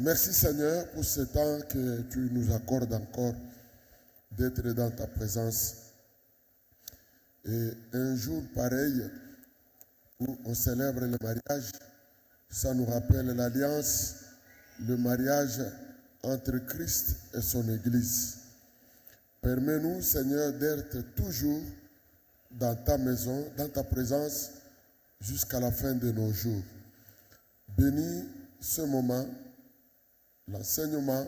Merci Seigneur pour ce temps que tu nous accordes encore d'être dans ta présence. Et un jour pareil où on célèbre le mariage, ça nous rappelle l'alliance, le mariage entre Christ et son Église. Permets-nous Seigneur d'être toujours dans ta maison, dans ta présence jusqu'à la fin de nos jours. Bénis ce moment, l'enseignement,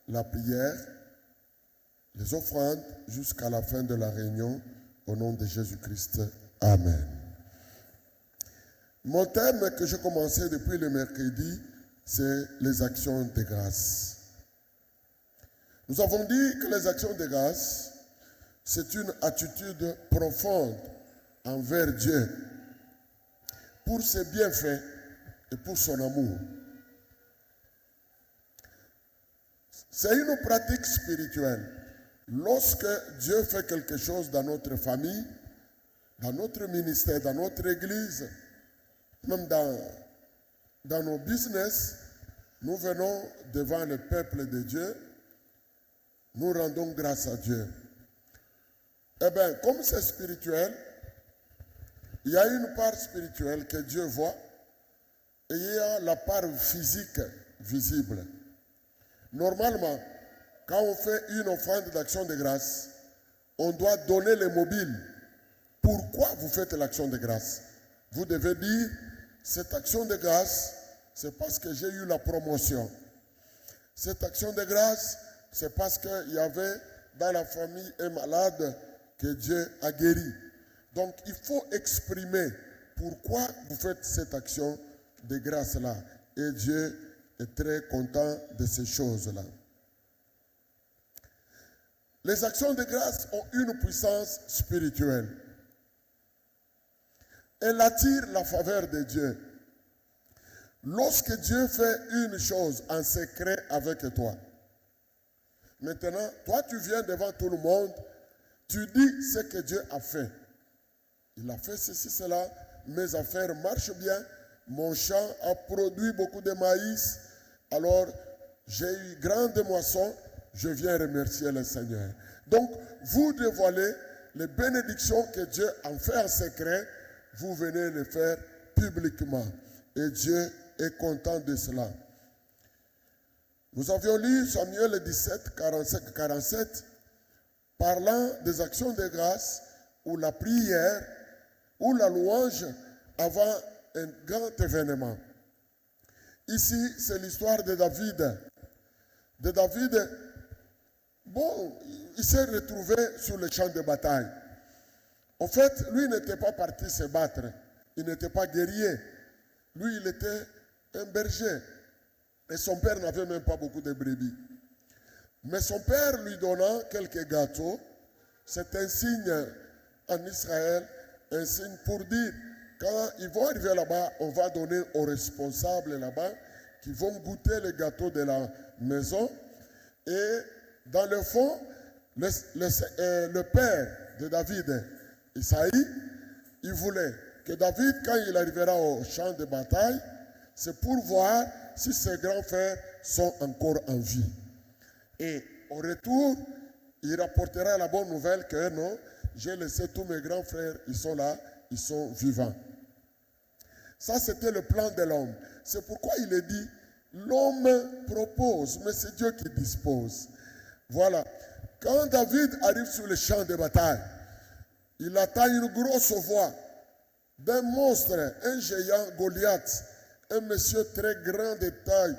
la prière, les offrandes jusqu'à la fin de la réunion au nom de Jésus-Christ. Amen. Mon thème que j'ai commencé depuis le mercredi, c'est les actions de grâce. Nous avons dit que les actions de grâce, c'est une attitude profonde envers Dieu pour ses bienfaits et pour son amour. C'est une pratique spirituelle. Lorsque Dieu fait quelque chose dans notre famille, dans notre ministère, dans notre église, même dans nos business, nous venons devant le peuple de Dieu, nous rendons grâce à Dieu. Eh bien, comme c'est spirituel, il y a une part spirituelle que Dieu voit et il y a la part physique visible. Normalement, quand on fait une offrande d'action de grâce, on doit donner les mobiles. Pourquoi vous faites l'action de grâce? Vous devez dire, cette action de grâce, c'est parce que j'ai eu la promotion. Cette action de grâce, c'est parce qu'il y avait dans la famille un malade que Dieu a guéri. Donc, il faut exprimer pourquoi vous faites cette action de grâce-là. Et Dieu est très content de ces choses-là. Les actions de grâce ont une puissance spirituelle. Elles attirent la faveur de Dieu. Lorsque Dieu fait une chose en secret avec toi, maintenant, toi tu viens devant tout le monde, tu dis ce que Dieu a fait. Il a fait ceci, cela, mes affaires marchent bien, mon champ a produit beaucoup de maïs, alors j'ai eu grande moisson, je viens remercier le Seigneur. Donc, vous dévoilez les bénédictions que Dieu a fait en secret, vous venez les faire publiquement. Et Dieu est content de cela. Nous avions lu Samuel 17, 45-47, parlant des actions de grâce ou la prière ou la louange avant un grand événement. Ici, c'est l'histoire de David. De David, bon, il s'est retrouvé sur le champ de bataille. En fait, lui n'était pas parti se battre. Il n'était pas guerrier. Lui, il était un berger. Et son père n'avait même pas beaucoup de brebis. Mais son père lui donna quelques gâteaux. C'est un signe en Israël, un signe pour dire, quand ils vont arriver là-bas, on va donner aux responsables là-bas qui vont goûter les gâteaux de la maison. Et dans le fond, le père de David, Isaïe, il voulait que David, quand il arrivera au champ de bataille, c'est pour voir si ses grands frères sont encore en vie. Et au retour, il rapportera la bonne nouvelle que non, j'ai laissé tous mes grands frères, ils sont là, ils sont vivants. Ça, c'était le plan de l'homme. C'est pourquoi il est dit, l'homme propose, mais c'est Dieu qui dispose. Voilà. Quand David arrive sur le champ de bataille, il attend une grosse voix d'un monstre, un géant Goliath, un monsieur très grand de taille,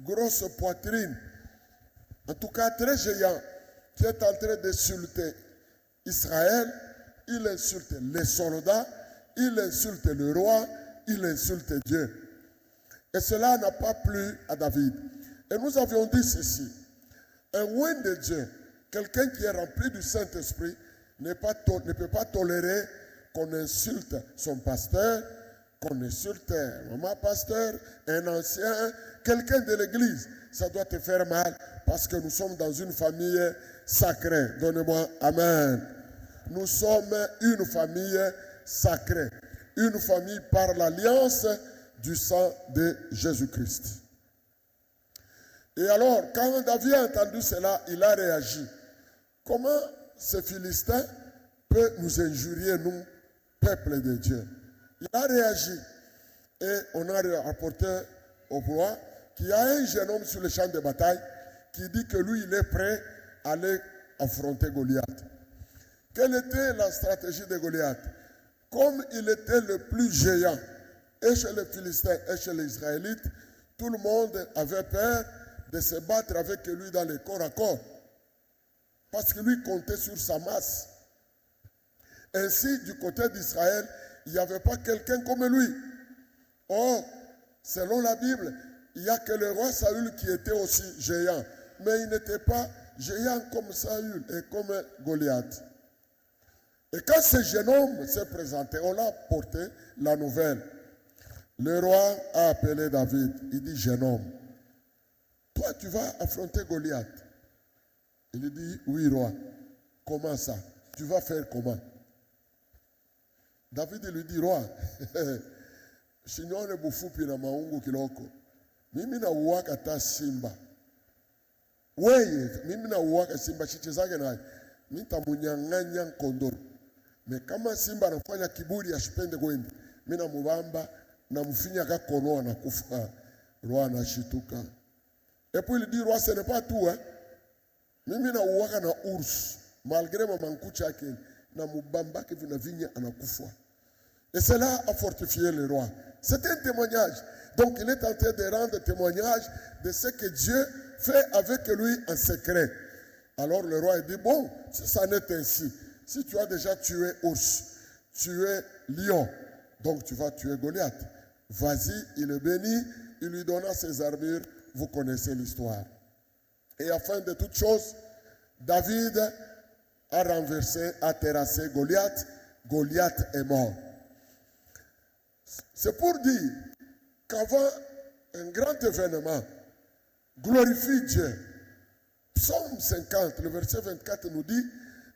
grosse poitrine, en tout cas très géant, qui est en train d'insulter Israël, il insulte les soldats, il insulte le roi, il insulte Dieu. Et cela n'a pas plu à David. Et nous avions dit ceci, un oint de Dieu, quelqu'un qui est rempli du Saint-Esprit, ne peut pas tolérer qu'on insulte son pasteur, qu'on insulte un maman pasteur, un ancien, quelqu'un de l'église. Ça doit te faire mal parce que nous sommes dans une famille sacrée. Donnez-moi Amen. Nous sommes une famille sacrée. Une famille par l'alliance du sang de Jésus-Christ. Et alors, quand David a entendu cela, il a réagi. Comment ce Philistin peut nous injurier, nous, peuple de Dieu? Il a réagi. Et on a rapporté au roi qu'il y a un jeune homme sur le champ de bataille qui dit que lui, il est prêt à aller affronter Goliath. Quelle était la stratégie de Goliath? Comme il était le plus géant, et chez les Philistins et chez les Israélites, tout le monde avait peur de se battre avec lui dans le corps à corps. Parce que lui comptait sur sa masse. Ainsi, du côté d'Israël, il n'y avait pas quelqu'un comme lui. Or, selon la Bible, il n'y a que le roi Saül qui était aussi géant. Mais il n'était pas géant comme Saül et comme Goliath. Et quand ce jeune homme s'est présenté, on l'a apporté la nouvelle. Le roi a appelé David. Il dit, jeune homme, toi tu vas affronter Goliath. Il dit, oui roi. Comment ça? Tu vas faire comment? David lui dit, roi, sinyone bufupi na maungu kiloko. Mimi na uwaka ta simba. Weye, mimi na uwaka simba chichezake naye. Nitamunyang'anya kondoo. Me kama simba anafanya kiburi asipende kwenda, mimi namubamba na mfinya kakonoa na kufa. Roi anashituka. Et puis il dit, roi, ce n'est pas tout, hein. Mimi na uwaka na ours, malgré mamankucha yake, na mubamba ke vina vinya anakufa. Et cela a fortifié le roi. C'est un témoignage. Donc il est en train de rendre témoignage de ce que Dieu fait avec lui en secret. Alors le roi dit, bon, si ça n'est ainsi, si tu as déjà tué ours, tué lion, donc tu vas tuer Goliath. Vas-y, il le bénit, il lui donna ses armures, vous connaissez l'histoire. Et à fin de toute chose, David a renversé, a terrassé Goliath. Goliath est mort. C'est pour dire qu'avant un grand événement, glorifie Dieu. Psaume 50, le verset 24 nous dit,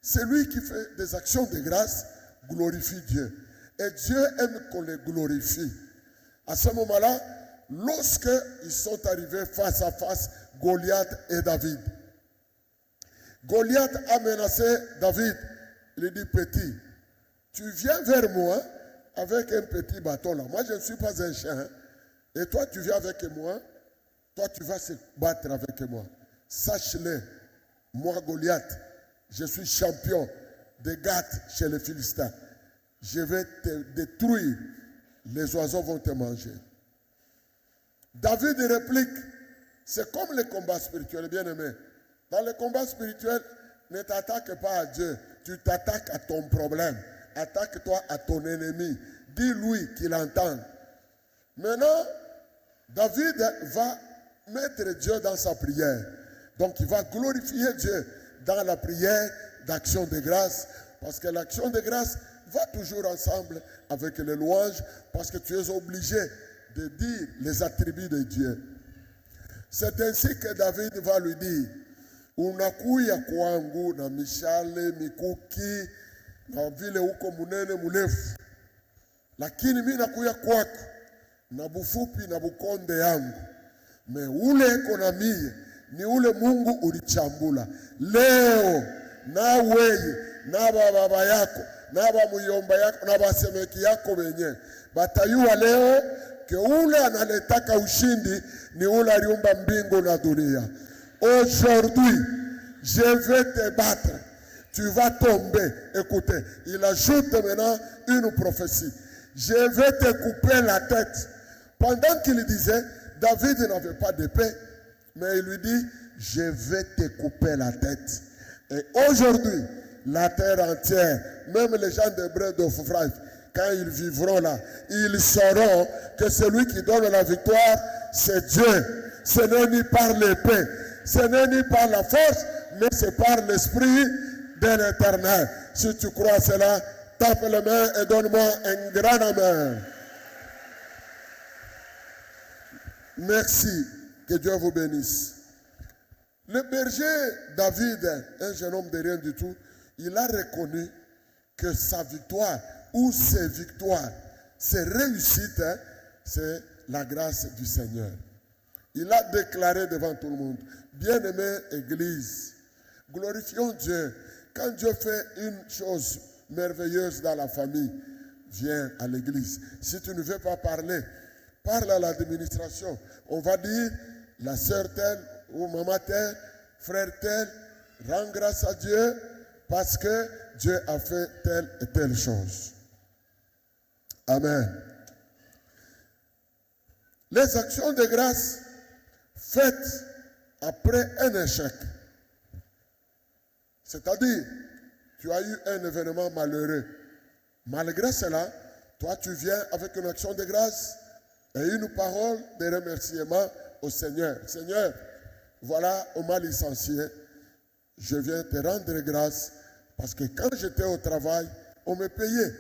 celui qui fait des actions de grâce glorifie Dieu. Et Dieu aime qu'on les glorifie. À ce moment-là, lorsqu'ils sont arrivés face à face, Goliath et David. Goliath a menacé David. Il dit, petit, tu viens vers moi avec un petit bâton là. Moi, je ne suis pas un chien. Et toi, tu viens avec moi. Toi, tu vas se battre avec moi. Sache-le, moi, Goliath, je suis champion de Gath chez les Philistins. Je vais te détruire. Les oiseaux vont te manger. David réplique, c'est comme le combat spirituel, bien aimé. Dans le combat spirituel, ne t'attaque pas à Dieu. Tu t'attaques à ton problème. Attaque-toi à ton ennemi. Dis-lui qu'il entende. Maintenant, David va mettre Dieu dans sa prière. Donc il va glorifier Dieu dans la prière d'action de grâce. Parce que l'action de grâce va toujours ensemble avec les louanges. Parce que tu es obligé de dire les attributs de Dieu. C'est ainsi que David va lui dire, unakuya kwangu na mishale mikuki na vile uko munene murefu, lakini mimi nakuya kwako na bufupi na bukonde yangu. Me ule eko na mie ni ule Mungu ulichambula. Leo na weye na baba yako na bamuyomba yako na basemeki yako benye batayua leo ke ule analetaka ushindi ni ule aliumba mbingu na dunia. Aujourd'hui, je vais te battre. Tu vas tomber. Écoutez, il ajoute maintenant une prophétie. Je vais te couper la tête. Pendant qu'il disait, David n'avait pas d'épée, mais il lui dit, je vais te couper la tête. Et aujourd'hui, la terre entière, même les gens de Bread of Life, quand ils vivront là, ils sauront que celui qui donne la victoire, c'est Dieu. Ce n'est ni par l'épée, ce n'est ni par la force, mais c'est par l'esprit de l'Éternel. Si tu crois cela, tape les mains et donne-moi un grand amen. Merci, que Dieu vous bénisse. Le berger David, un jeune homme de rien du tout, il a reconnu que sa victoire ou ses victoires, ses réussites, c'est la grâce du Seigneur. Il a déclaré devant tout le monde, bien-aimée Église, glorifions Dieu. Quand Dieu fait une chose merveilleuse dans la famille, viens à l'église. Si tu ne veux pas parler, parle à l'administration. On va dire, la sœur telle ou maman telle, frère tel, rends grâce à Dieu parce que Dieu a fait telle et telle chose. Amen. Les actions de grâce faites après un échec. C'est-à-dire, tu as eu un événement malheureux. Malgré cela, toi tu viens avec une action de grâce et une parole de remerciement au Seigneur. Seigneur, voilà, on m'a licencié. Je viens te rendre grâce parce que quand j'étais au travail, on me payait.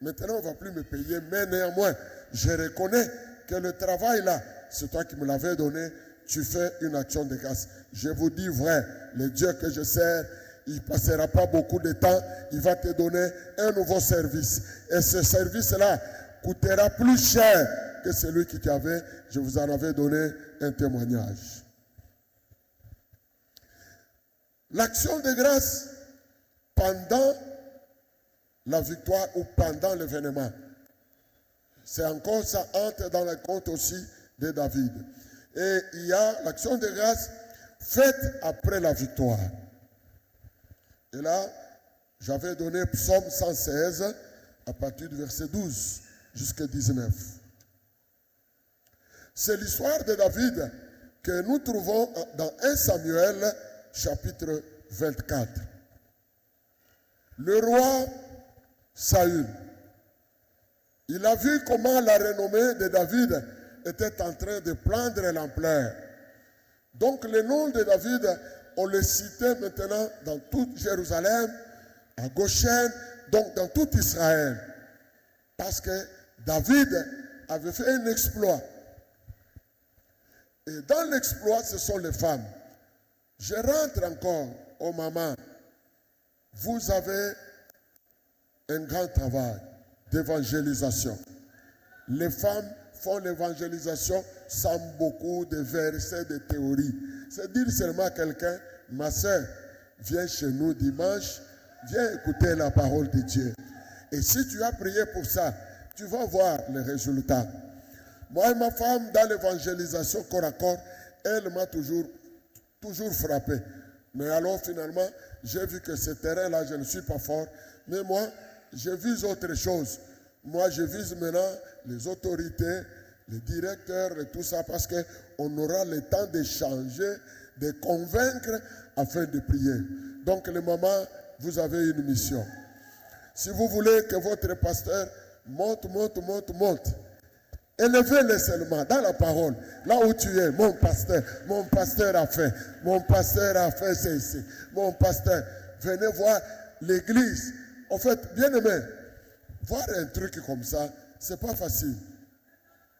Maintenant, on ne va plus me payer, mais néanmoins, je reconnais que le travail là, c'est toi qui me l'avais donné. Tu fais une action de grâce. Je vous dis vrai, le Dieu que je sers, il ne passera pas beaucoup de temps, il va te donner un nouveau service. Et ce service-là coûtera plus cher que celui qui t'avait. Je vous en avais donné un témoignage. L'action de grâce pendant la victoire ou pendant l'événement. C'est encore, ça entre dans le compte aussi de David. Et il y a l'action de grâce faite après la victoire. Et là, j'avais donné Psaume 116 à partir du verset 12 jusqu'à 19. C'est l'histoire de David que nous trouvons dans 1 Samuel chapitre 24. Le roi Saül, il a vu comment la renommée de David était en train de prendre l'ampleur. Donc le nom de David, on le citait maintenant dans toute Jérusalem, à Goshen, donc dans tout Israël. Parce que David avait fait un exploit. Et dans l'exploit, ce sont les femmes. Je rentre encore aux mamans. Vous avez un grand travail d'évangélisation. Les femmes font l'évangélisation sans beaucoup de versets, de théories. C'est dire seulement à quelqu'un, ma soeur, viens chez nous dimanche, viens écouter la parole de Dieu. Et si tu as prié pour ça, tu vas voir les résultats. Moi et ma femme, dans l'évangélisation corps à corps, elle m'a toujours frappé. Mais alors finalement, j'ai vu que ce terrain-là, je ne suis pas fort. Mais moi, je vise autre chose. Moi, je vise maintenant les autorités, les directeurs et tout ça, parce qu'on aura le temps d'échanger, de convaincre afin de prier. Donc les mamans, vous avez une mission. Si vous voulez que votre pasteur monte, élevez-le seulement dans la parole. Là où tu es, mon pasteur a fait ceci. Mon pasteur, venez voir l'église. En fait, bien aimé, voir un truc comme ça, c'est pas facile.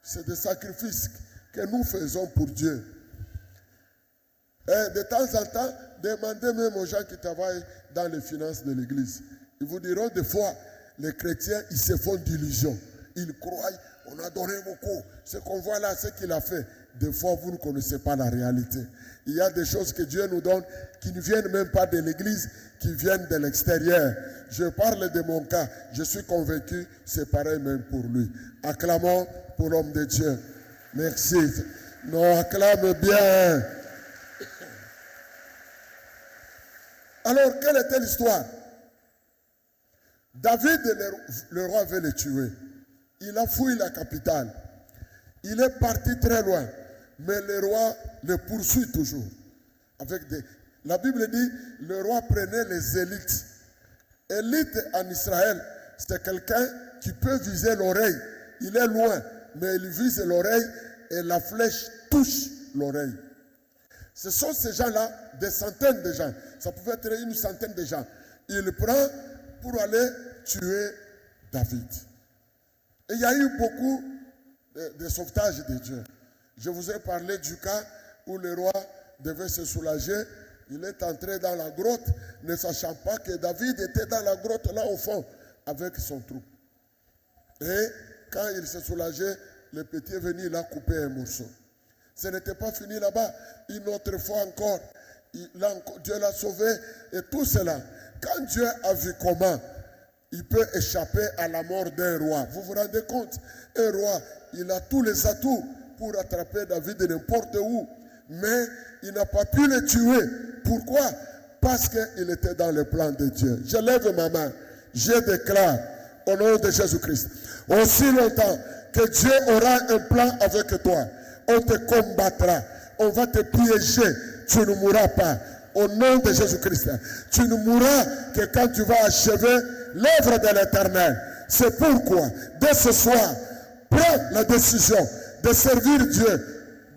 C'est des sacrifices que nous faisons pour Dieu. Et de temps en temps, demandez même aux gens qui travaillent dans les finances de l'église. Ils vous diront des fois, les chrétiens, ils se font d'illusions. Ils croient, on a donné beaucoup. Ce qu'on voit là, ce qu'il a fait. Des fois, vous ne connaissez pas la réalité. Il y a des choses que Dieu nous donne qui ne viennent même pas de l'église, qui viennent de l'extérieur. Je parle de mon cas. Je suis convaincu, c'est pareil même pour lui. Acclamons pour l'homme de Dieu. Merci. Non, acclame bien. Alors, quelle était l'histoire? David, le roi, veut le tuer. Il a fouillé la capitale. Il est parti très loin. Mais le roi le poursuit toujours. La Bible dit, le roi prenait les élites. Élite en Israël, c'est quelqu'un qui peut viser l'oreille. Il est loin, mais il vise l'oreille et la flèche touche l'oreille. Ce sont ces gens-là, des centaines de gens. Ça pouvait être une centaine de gens. Il prend pour aller tuer David. Et il y a eu beaucoup de sauvetages de Dieu. Je vous ai parlé du cas où le roi devait se soulager. Il est entré dans la grotte, ne sachant pas que David était dans la grotte là au fond, avec son troupe. Et quand il s'est soulagé, le petit est venu, il a coupé un morceau. Ce n'était pas fini là-bas. Une autre fois encore, Dieu l'a sauvé et tout cela. Quand Dieu a vu comment il peut échapper à la mort d'un roi, vous vous rendez compte? Un roi, il a tous les atouts pour attraper David de n'importe où, mais il n'a pas pu le tuer. Pourquoi? Parce qu'il était dans le plan de Dieu. Je lève ma main, je déclare au nom de Jésus-Christ, aussi longtemps que Dieu aura un plan avec toi, on te combattra, on va te piéger, tu ne mourras pas. Au nom de Jésus-Christ, tu ne mourras que quand tu vas achever l'œuvre de l'Éternel. C'est pourquoi, dès ce soir, prends la décision de servir Dieu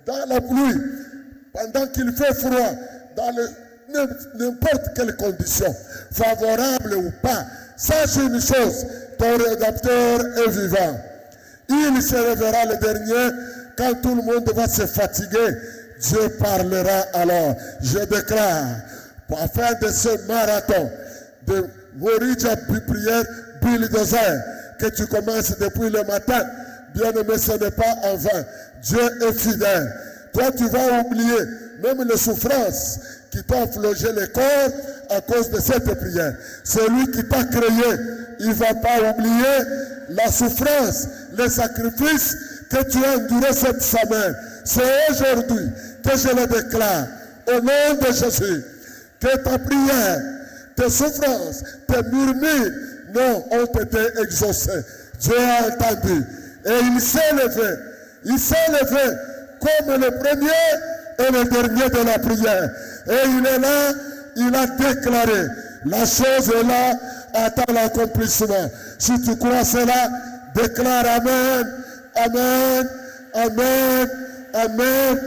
dans la pluie, pendant qu'il fait froid, dans n'importe quelle condition, favorable ou pas. Sache une chose, ton rédempteur est vivant. Il se réveillera le dernier quand tout le monde va se fatiguer. Dieu parlera alors. Je déclare, afin de ce marathon de Morija prière bulldozer que tu commences depuis le matin, bien aimé, ce n'est pas en vain. Dieu est fidèle. Toi, tu vas oublier même les souffrances qui t'ont flogé le corps à cause de cette prière. Celui qui t'a créé, il ne va pas oublier la souffrance, les sacrifices que tu as endurés cette semaine. C'est aujourd'hui que je le déclare, au nom de Jésus, que ta prière, tes souffrances, tes murmures, non, ont été exaucées. Dieu a entendu. Et il s'est levé. Il s'est levé comme le premier et le dernier de la prière. Et il est là, il a déclaré. La chose est là, attend l'accomplissement. Si tu crois cela, déclare Amen, Amen, Amen, Amen.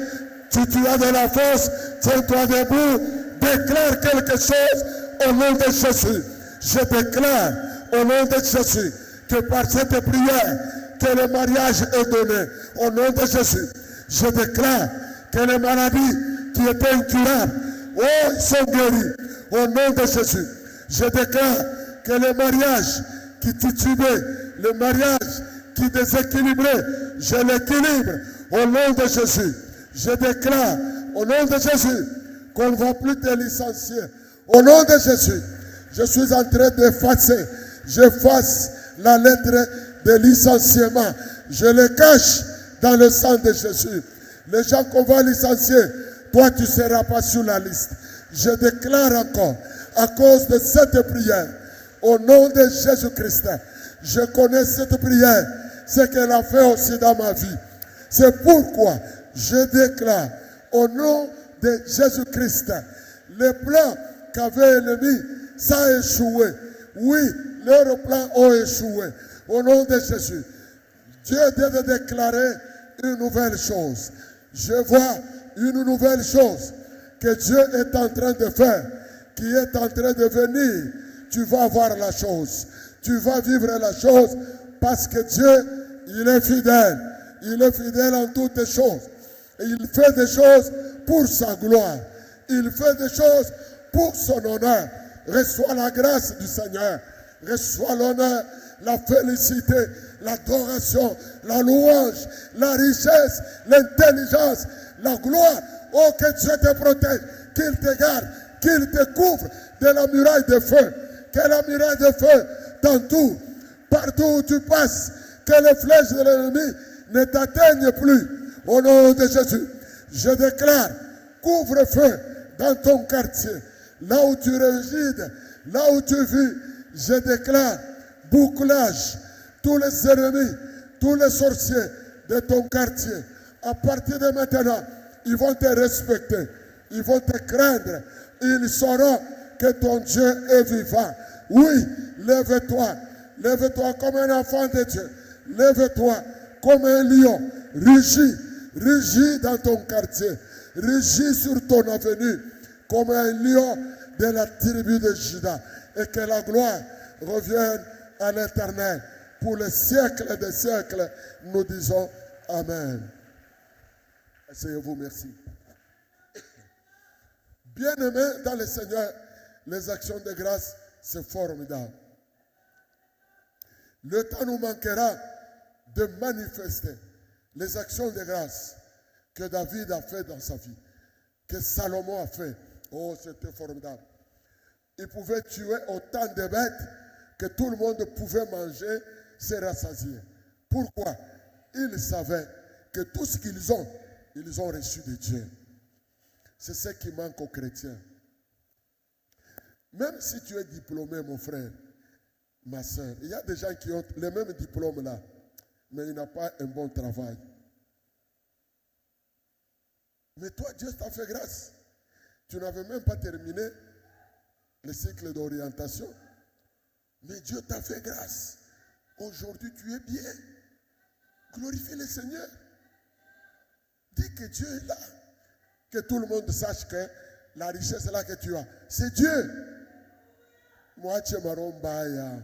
Si tu as de la force, tiens-toi debout, déclare quelque chose au nom de Jésus. Je déclare au nom de Jésus que par cette prière, que le mariage est donné. Au nom de Jésus, je déclare que les maladies qui étaient incurables, oh, ils sont guéris. Au nom de Jésus, je déclare que le mariage qui titubait, le mariage qui déséquilibrait, je l'équilibre. Au nom de Jésus, je déclare au nom de Jésus qu'on ne va plus te licencier. Au nom de Jésus, je suis en train d'effacer. J'efface la lettre de licenciement. Je le cache dans le sang de Jésus. Les gens qu'on va licencier, toi tu ne seras pas sur la liste. Je déclare encore, à cause de cette prière, au nom de Jésus-Christ, je connais cette prière, ce qu'elle a fait aussi dans ma vie. C'est pourquoi je déclare, au nom de Jésus-Christ, le plan qu'avait l'ennemi, ça a échoué. Oui, leurs plans ont échoué. Au nom de Jésus, Dieu vient de déclarer une nouvelle chose. Je vois une nouvelle chose que Dieu est en train de faire, qui est en train de venir. Tu vas voir la chose. Tu vas vivre la chose parce que Dieu, il est fidèle. Il est fidèle en toutes choses. Et il fait des choses pour sa gloire. Il fait des choses pour son honneur. Reçois la grâce du Seigneur. Reçois l'honneur, la félicité, l'adoration, la louange, la richesse, l'intelligence, la gloire. Oh, que Dieu te protège, qu'il te garde, qu'il te couvre de la muraille de feu. Que la muraille de feu t'entoure. Partout où tu passes, que les flèches de l'ennemi ne t'atteignent plus. Au nom de Jésus, je déclare couvre-feu dans ton quartier. Là où tu résides, là où tu vis, je déclare bouclage. Tous les ennemis, tous les sorciers de ton quartier, à partir de maintenant, ils vont te respecter. Ils vont te craindre. Ils sauront que ton Dieu est vivant. Oui, lève-toi. Lève-toi comme un enfant de Dieu. Lève-toi comme un lion. Rugis. Rugis dans ton quartier. Rugis sur ton avenue comme un lion de la tribu de Juda. Et que la gloire revienne à l'Éternel. Pour les siècles des siècles, nous disons Amen. Asseyez-vous, merci. Bien-aimés dans le Seigneur, les actions de grâce, c'est formidable. Le temps nous manquera de manifester les actions de grâce que David a fait dans sa vie, que Salomon a fait. Oh, c'était formidable. Il pouvait tuer autant de bêtes que tout le monde pouvait manger, se rassasier. Pourquoi? Ils savaient que tout ce qu'ils ont reçu de Dieu. C'est ce qui manque aux chrétiens. Même si tu es diplômé, mon frère, ma soeur, il y a des gens qui ont le même diplôme là, mais ils n'ont pas un bon travail. Mais toi, Dieu t'a fait grâce. Tu n'avais même pas terminé le cycle d'orientation, mais Dieu t'a fait grâce. Aujourd'hui, tu es bien. Glorifie le Seigneur. Dis que Dieu est là. Que tout le monde sache que la richesse là que tu as, c'est Dieu. Moi, tu marombaya.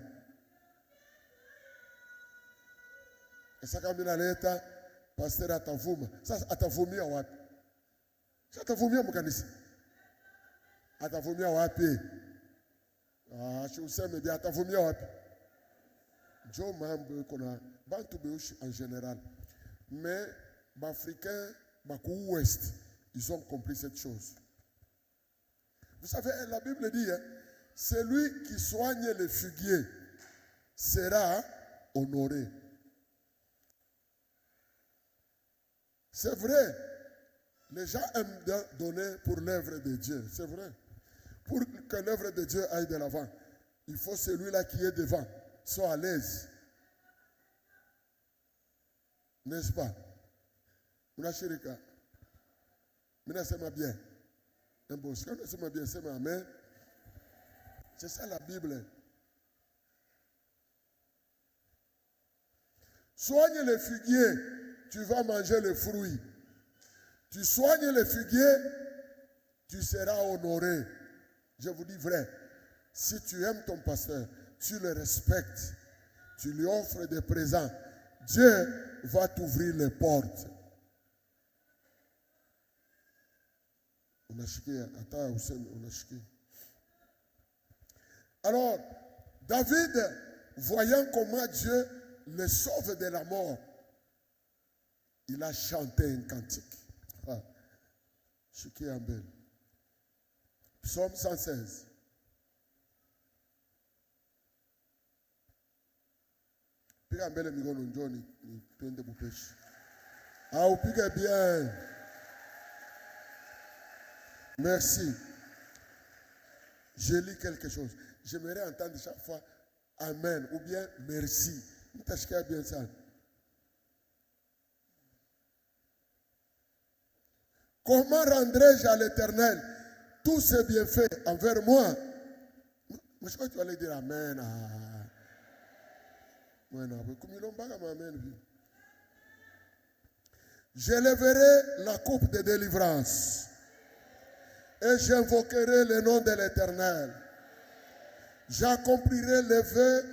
Et ça, quand il a l'état, pasteur atavuma. Ça, atavumia wapi. Ça, atavumia mkanisi. Atavumia wapi. Ah, je sais, mais bien, atavumia wapi. Joe Mambo, qu'on a, Bantu Beuch en général. Mais, les Africains, les Ouest, ils ont compris cette chose. Vous savez, la Bible dit, hein, celui qui soigne les figuiers sera honoré. C'est vrai, les gens aiment donner pour l'œuvre de Dieu, c'est vrai. Pour que l'œuvre de Dieu aille de l'avant, il faut celui-là qui est devant soit à l'aise. N'est-ce pas? Unashirika. Minasema bien. Unasema bien, c'est amen. C'est ça la Bible. Soigne les figuiers, tu vas manger les fruits. Tu soignes les figuiers, tu seras honoré. Je vous dis vrai. Si tu aimes ton pasteur, tu le respectes, tu lui offres des présents, Dieu va t'ouvrir les portes. Alors, David, voyant comment Dieu le sauve de la mort, il a chanté un cantique. Psaume 116. Piga mbele mikono njoni twende bupeshi. Au piga bien. Merci. Je lis quelque chose. J'aimerais entendre chaque fois Amen ou bien merci. M'tashika bien ça. Comment rendrai-je à l'Éternel tous ses bienfaits envers moi? Mais je crois que tu allais dire Amen. J'élèverai la coupe de délivrance et j'invoquerai le nom de l'Éternel. J'accomplirai les vœux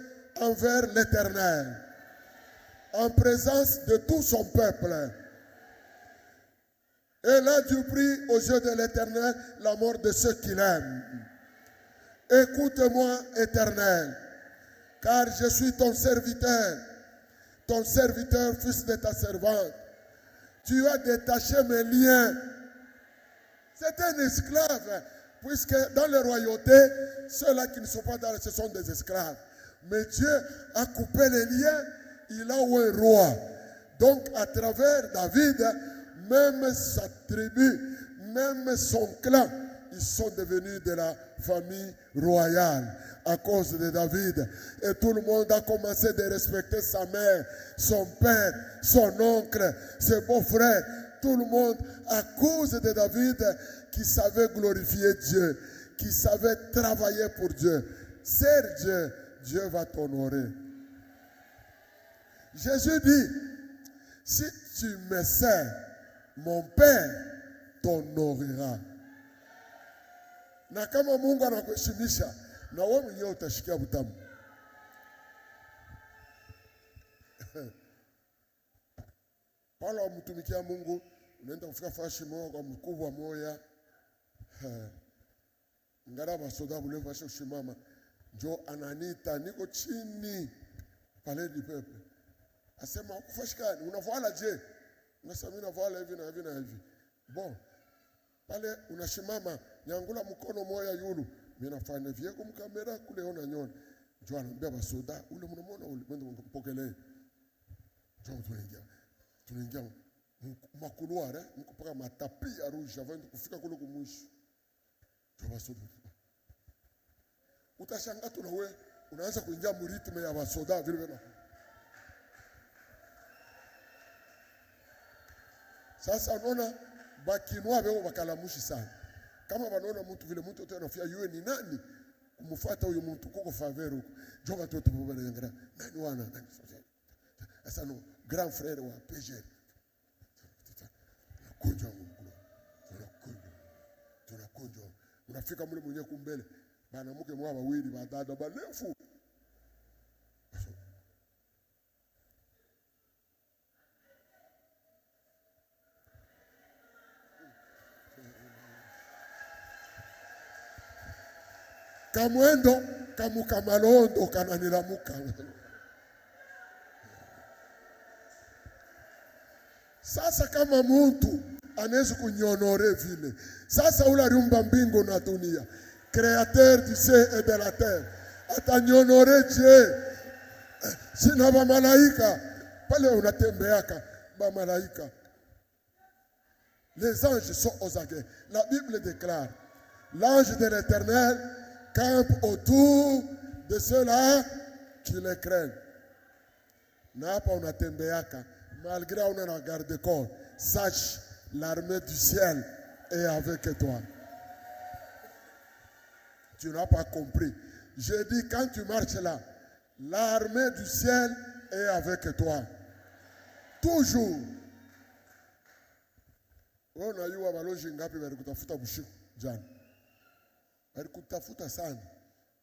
envers l'Éternel en présence de tout son peuple. Et là, tu pries aux yeux de l'Éternel la mort de ceux qui l'aiment. Écoute-moi, Éternel, car je suis ton serviteur, fils de ta servante. Tu as détaché mes liens. C'est un esclave, puisque dans les royautés, ceux-là qui ne sont pas dans ce sont des esclaves. Mais Dieu a coupé les liens, il a un roi. Donc, à travers David, même sa tribu, même son clan, ils sont devenus de la famille royale à cause de David. Et tout le monde a commencé de respecter sa mère, son père, son oncle, ses beaux-frères. Tout le monde à cause de David qui savait glorifier Dieu, qui savait travailler pour Dieu. Sers Dieu, Dieu va t'honorer. Jésus dit, si tu me sers, mon Père t'honorera. Na kama Mungu anakuheshimisha, na wewe mwenyewe utashikia butamu. Pala umtumikia Mungu, unaenda kufika fashi moja kwa mkubwa moja. Ngaraba soda bule fashi ushimama. Njo ananita, niko chini. Pale di pepe. Asema, ukufashikani, unafuala je? Unasamina vala hivi na hivi na hivi. Bon. Pale unashimama, nyangula mkono moya yulu. Mimi nafanya vyeko mkamera kule ona nyona. Njoo anambia basoda, ule mnamuona ule mwende mpokelee. Njoo tunaingia makuluare, mkupaka matapi ya rouge avant kufika kule kumwisho. Njoo basoda. Utashangaa tu na wewe unaanza kuingia muritme ya basoda vile vile. Sasa unaona bakinwa beo bakalamushi sana. Kama wanaona mtu vile mtu yote anafia yeye ni nani kumfuata huyo mtu kuko faveur huko. Njoo watoto baba yangra. Nani wana nani sasa. Sasa no grand frère wa PG. Tunakunja. Unafika mule mwenyewe kumbele. Bana mke mwa wawili badada balefu. Kamwendo kamukamalondo kananilamuka. Sasa kama mtu anaweza kunyonore vile. Sasa ula riumba mbingu na dunia. Créateur du ciel et de la terre. Atanyonore je. Sina ba malaika. Pale unatembeaka ba malaika. Les anges sont aux aguets. La Bible déclare, l'ange de l'Éternel campe autour de ceux-là qui les craignent. Na hapa unatembeaka, malgré on a garde corps, sache, l'armée du ciel est avec toi. Tu n'as pas compris. Je dis, quand tu marches là, l'armée du ciel est avec toi. Toujours. Unajua balozi ngapi walikutafuta bushiku jana? Walikutafuta sana.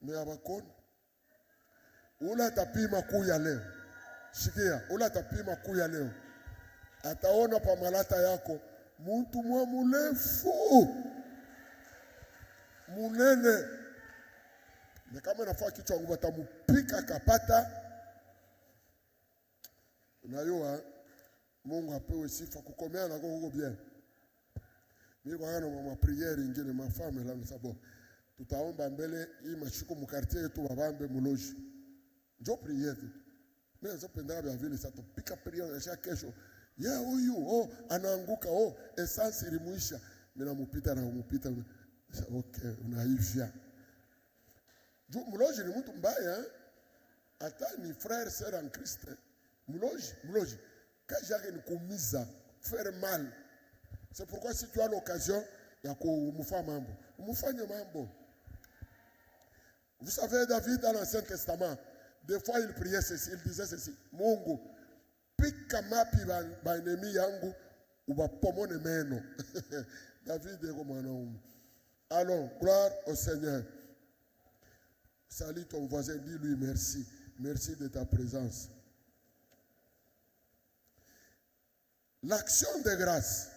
Ni abakoni. Ula tapima kuu ya leo. Shikia, ula tapima kuu ya leo. Ataona pa malata yako mtu mwa murefu. Munene. Na kama nafaa kichwa nguvu atamupika kapata. Unajua Mungu apewe sifa kukomea na huko bien. Mimi kwa hana mama priere ingine mafame la msabo. Tutaomba mbele hii mashuko mu quartier yetu babambe muloji. Njoo priere. Mimi nazopenda bia vile sasa tupika priere ya kesho. Huyu anaanguka essence ilimuisha. Mimi namupita na kumupita. Okay, unaivya. Njoo muloji ni mtu mbaya. Hata ni frère sœur en Christ. Muloji. Quand j'ai une commise faire mal. C'est pourquoi si tu as l'occasion, il y a que mambo. Mambo. Vous savez, David dans l'Ancien Testament, des fois il priait ceci, il disait ceci. Mungu, pika mapi ba enemi yangu, uba pomone meno. David est comme un homme. Allons, gloire au Seigneur. Salut ton voisin, dis-lui merci. Merci de ta présence. L'action de grâce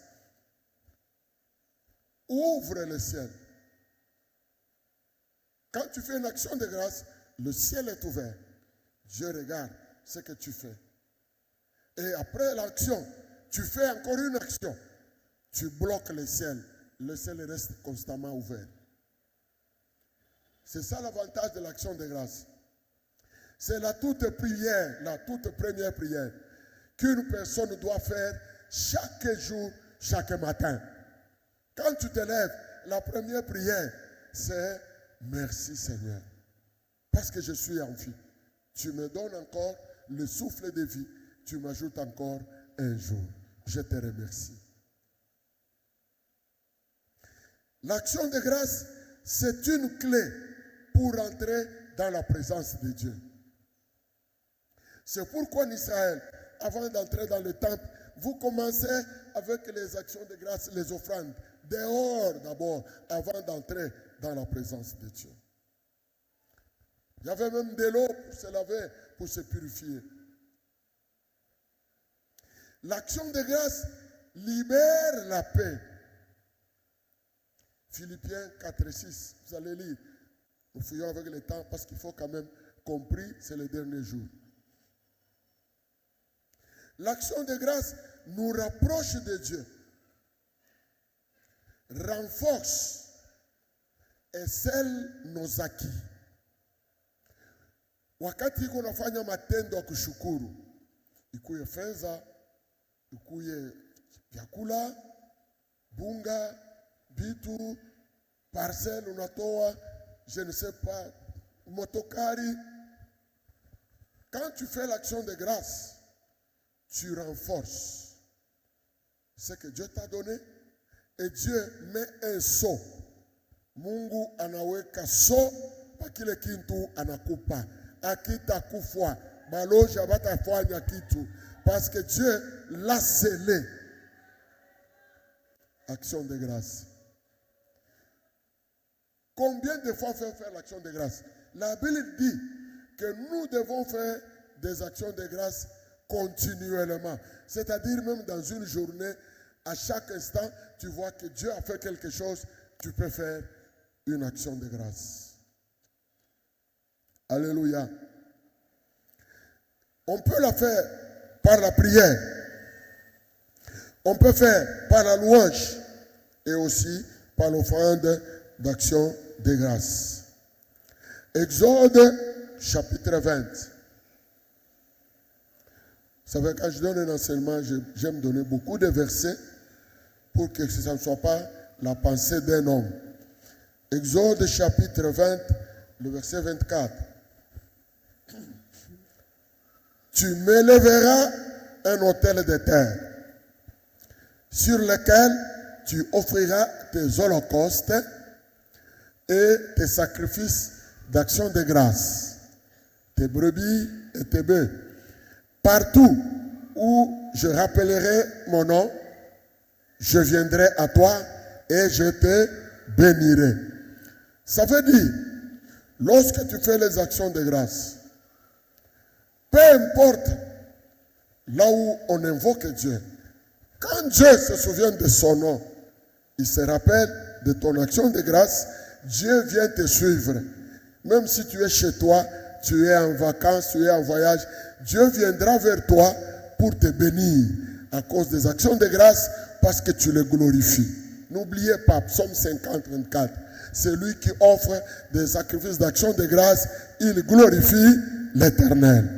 ouvre le ciel. Quand tu fais une action de grâce, le ciel est ouvert. Dieu regarde ce que tu fais. Et après l'action, tu fais encore une action. Tu bloques le ciel. Le ciel reste constamment ouvert. C'est ça l'avantage de l'action de grâce. C'est la toute première prière qu'une personne doit faire chaque jour, chaque matin. Quand tu te lèves, la première prière, c'est merci Seigneur. Parce que je suis en vie. Tu me donnes encore le souffle de vie. Tu m'ajoutes encore un jour. Je te remercie. L'action de grâce, c'est une clé pour entrer dans la présence de Dieu. C'est pourquoi en Israël, avant d'entrer dans le temple, vous commencez avec les actions de grâce, les offrandes. Dehors d'abord, avant d'entrer dans la présence de Dieu. Il y avait même de l'eau pour se laver, pour se purifier. L'action de grâce libère la paix. Philippiens 4:6, vous allez lire. Nous fouillons avec le temps parce qu'il faut quand même compris, c'est le dernier jour. L'action de grâce nous rapproche de Dieu, renforce et scelle nos acquis. Wakati kunafanya matendo ya kushukuru, ikuye fedha, ikuye vyakula, bunga, bitu, parcelle unatoa, je ne sais pas, motokari. Quand tu fais l'action de grâce, tu renforces ce que Dieu t'a donné et Dieu met un sceau. Mungu anaweka sceau pa kile kintu anakupa. Akitakufa baloja batafanya kitu parce que Dieu l'a scellé. Action de grâce. Combien de fois faire l'action de grâce? La Bible dit que nous devons faire des actions de grâce continuellement. C'est-à-dire même dans une journée, à chaque instant, tu vois que Dieu a fait quelque chose, tu peux faire une action de grâce. Alléluia. On peut la faire par la prière. On peut faire par la louange et aussi par l'offrande d'action de grâce. Exode chapitre 20. Vous savez, quand je donne un enseignement, j'aime donner beaucoup de versets pour que ça ne soit pas la pensée d'un homme. Exode chapitre 20, le verset 24. Tu m'élèveras un autel de terre sur lequel tu offriras tes holocaustes et tes sacrifices d'action de grâce, tes brebis et tes bœufs. Partout où je rappellerai mon nom, je viendrai à toi et je te bénirai. Ça veut dire, lorsque tu fais les actions de grâce, peu importe là où on invoque Dieu, quand Dieu se souvient de son nom, il se rappelle de ton action de grâce, Dieu vient te suivre. Même si tu es chez toi, tu es en vacances, tu es en voyage, Dieu viendra vers toi pour te bénir à cause des actions de grâce parce que tu le glorifies. N'oubliez pas, Psaume 50, 24, celui qui offre des sacrifices d'action de grâce, il glorifie l'Éternel.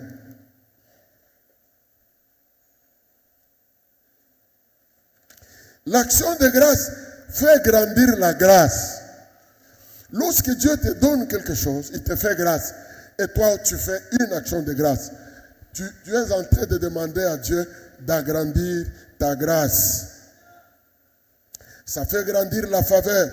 L'action de grâce fait grandir la grâce. Lorsque Dieu te donne quelque chose, il te fait grâce. Et toi, tu fais une action de grâce. Tu es en train de demander à Dieu d'agrandir ta grâce. Ça fait grandir la faveur.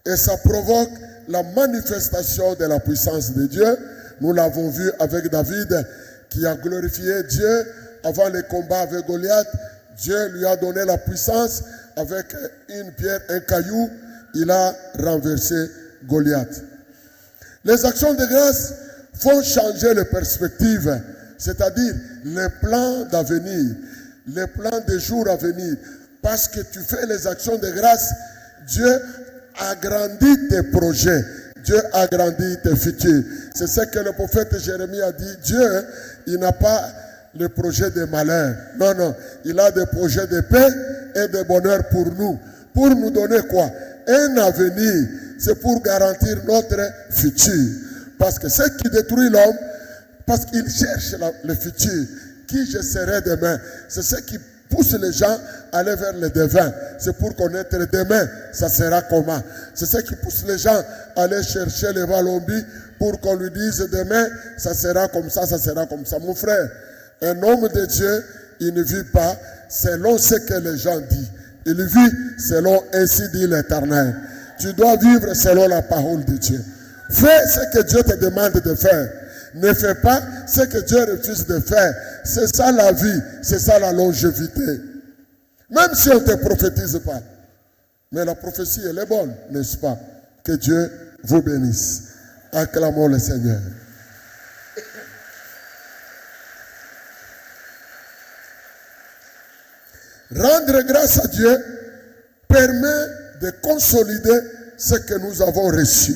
Et ça provoque la manifestation de la puissance de Dieu. Nous l'avons vu avec David qui a glorifié Dieu avant le combat avec Goliath. Dieu lui a donné la puissance avec une pierre, un caillou. Il a renversé Goliath. Les actions de grâce font changer les perspectives, c'est-à-dire les plans d'avenir, les plans des jours à venir. Parce que tu fais les actions de grâce, Dieu agrandit tes projets, Dieu agrandit tes futurs. C'est ce que le prophète Jérémie a dit. Dieu, il n'a pas le projet de malheur. Non, non. Il a des projets de paix et de bonheur pour nous. Pour nous donner quoi? Un avenir. C'est pour garantir notre futur. Parce que ce qui détruit l'homme, parce qu'il cherche le futur. Qui je serai demain? C'est ce qui pousse les gens à aller vers le devin. C'est pour connaître demain, ça sera comment. C'est ce qui pousse les gens à aller chercher les Valombi pour qu'on lui dise demain, ça sera comme ça, ça sera comme ça. Mon frère, un homme de Dieu, il ne vit pas selon ce que les gens disent. Il vit selon ainsi dit l'Éternel. Tu dois vivre selon la parole de Dieu. Fais ce que Dieu te demande de faire. Ne fais pas ce que Dieu refuse de faire. C'est ça la vie, c'est ça la longévité. Même si on ne te prophétise pas. Mais la prophétie, elle est bonne, n'est-ce pas? Que Dieu vous bénisse. Acclamons le Seigneur. Rendre grâce à Dieu permet de consolider ce que nous avons reçu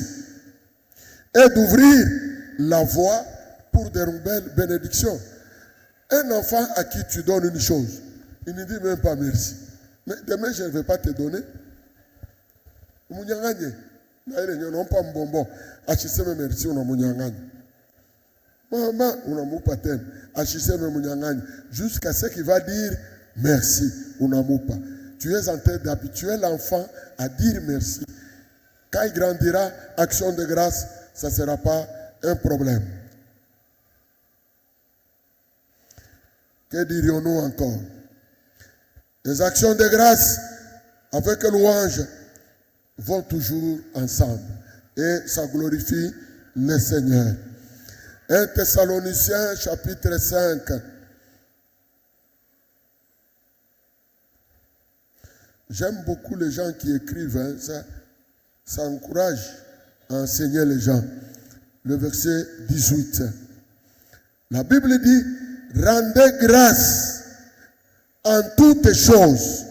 et d'ouvrir la voie pour de nouvelles bénédictions. Un enfant à qui tu donnes une chose, Il ne dit même pas merci. Mais demain, je ne vais pas te donner. Non pas bonbon. Achiseme merci, on a munyangani. Maman, on a moupaten. Achiseme munyangani. Jusqu'à ce qu'il va dire merci, on a moupa. Tu es en train d'habituer l'enfant à dire merci. Quand il grandira, action de grâce, ça ne sera pas un problème. Que dirions-nous encore? Les actions de grâce avec louange vont toujours ensemble et ça glorifie le Seigneur. 1 Thessaloniciens chapitre 5. J'aime beaucoup les gens qui écrivent, hein, ça encourage à enseigner les gens. Le verset 18. La Bible dit, rendez grâce en toutes choses,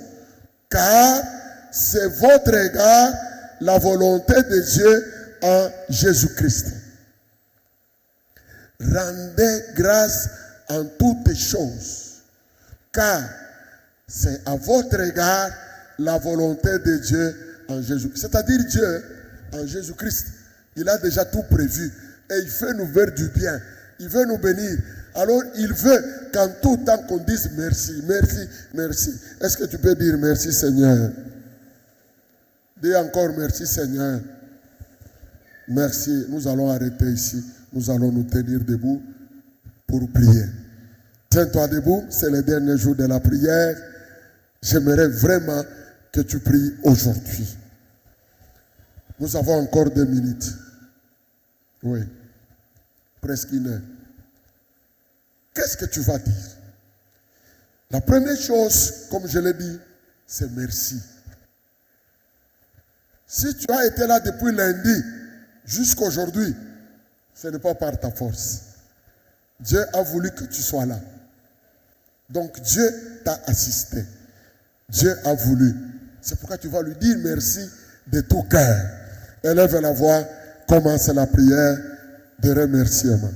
car c'est votre égard la volonté de Dieu en Jésus-Christ. Rendez grâce en toutes choses, car c'est à votre égard la volonté de Dieu en Jésus-Christ. C'est-à-dire Dieu, en Jésus-Christ, il a déjà tout prévu et il veut nous faire du bien. Il veut nous bénir. Alors, il veut qu'en tout temps qu'on dise merci, merci, merci. Est-ce que tu peux dire merci Seigneur? Dis encore merci Seigneur. Merci. Nous allons arrêter ici. Nous allons nous tenir debout pour prier. Tiens-toi debout. C'est le dernier jour de la prière. J'aimerais vraiment que tu pries aujourd'hui. Nous avons encore 2 minutes. Oui. Presque 1 heure. Qu'est-ce que tu vas dire? La première chose, comme je l'ai dit, c'est merci. Si tu as été là depuis lundi jusqu'à aujourd'hui, ce n'est pas par ta force. Dieu a voulu que tu sois là. Donc Dieu t'a assisté. Dieu a voulu. C'est pourquoi tu vas lui dire merci de tout cœur. Élève la voix, commence la prière de remerciement.